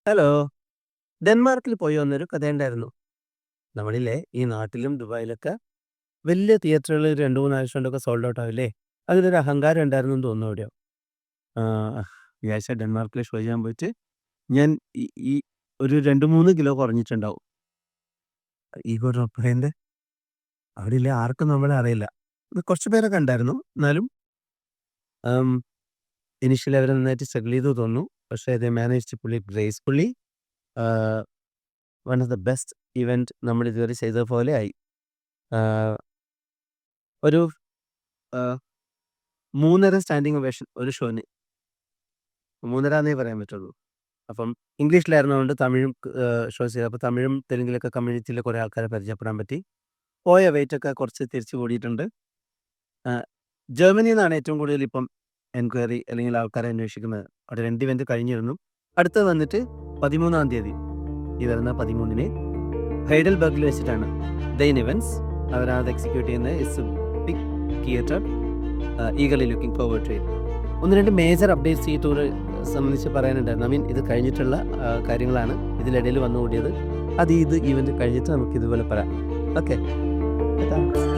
Hello. ഡെൻമാർക്കിൽ പോയി വന്നൊരു കഥയുണ്ടായിരുന്നു. നമ്മളില്ലേ ഈ നാട്ടിലും ദുബായിലൊക്കെ വലിയ തിയേറ്ററുകൾ 2, 3 ആഴ്ച കൊണ്ടൊക്കെ സോൾഡ് ഔട്ട് ആവില്ലേ? അതിലൊരു അഹങ്കാരം ഉണ്ടായിരുന്നെന്ന് തോന്നുന്നു എവിടെയോ. ഈ ആഴ്ച ഡെൻമാർക്കിൽ ഷോ ചെയ്യാൻ പോയിട്ട് ഞാൻ ഈ ഈ ഒരു 2, 3 കിലോ കുറഞ്ഞിട്ടുണ്ടാവും. ഈഗോ ഡ്രോപ്പറിന്റെ അവിടെയില്ലേ ആർക്കും നമ്മളെ അറിയില്ല. കുറച്ച് പേരൊക്കെ ഉണ്ടായിരുന്നു. എന്നാലും ഇനിഷ്യലി അവർ നന്നായിട്ട് സ്ട്രഗിൾ ചെയ്തു തോന്നുന്നു. പക്ഷേ they manage to pull it gracefully. One of the best event നമ്മൾ ഇതുവരെ ചെയ്ത പോലെ ആയി. ആഹ് ഒരു ആഹ് 3.5 സ്റ്റാൻഡിംഗ് ഒവേഷൻ ഒരു ഷോന്. 3.5 എന്നേ പറയാൻ പറ്റുള്ളൂ. അപ്പം ഇംഗ്ലീഷിലായിരുന്നതുകൊണ്ട് തമിഴും ഷോ ചെയ്തു. അപ്പോൾ തമിഴും തെലുങ്കിലൊക്കെ കമ്മ്യൂണിറ്റിയിലെ കുറേ ആൾക്കാരെ പരിചയപ്പെടാൻ പറ്റി. പോയ വെയിറ്റൊക്കെ കുറച്ച് തിരിച്ചു കൂടിയിട്ടുണ്ട്. ജർമ്മനിയിൽ നിന്നാണ് ഏറ്റവും കൂടുതൽ ഇപ്പം എൻക്വയറി അല്ലെങ്കിൽ ആൾക്കാരെ അന്വേഷിക്കുന്നത്. അവിടെ 2 ഇവന്റ് കഴിഞ്ഞിരുന്നു. അടുത്തത് വന്നിട്ട് 13-ാം തീയതി, ഈ വരുന്ന 13-ന് ഹൈഡൽബർഗിൽ വെച്ചിട്ടാണ്. ദെയിൻ ഇവന്റ്സ് അവരാണ് അത് എക്സിക്യൂട്ട് ചെയ്യുന്നത്. It's a big theatre. Eagerly looking forward to it. 1-2 major updates ഈ ടൂർ സംബന്ധിച്ച് പറയാനുണ്ടായിരുന്നു. ഐ മീൻ ഇത് കഴിഞ്ഞിട്ടുള്ള കാര്യങ്ങളാണ് ഇതിനിടയിൽ വന്നുകൂടിയത്. ഇത് ഇവന്റ് കഴിഞ്ഞിട്ട് നമുക്ക് ഇതുപോലെ പറയാം. Okay, thanks.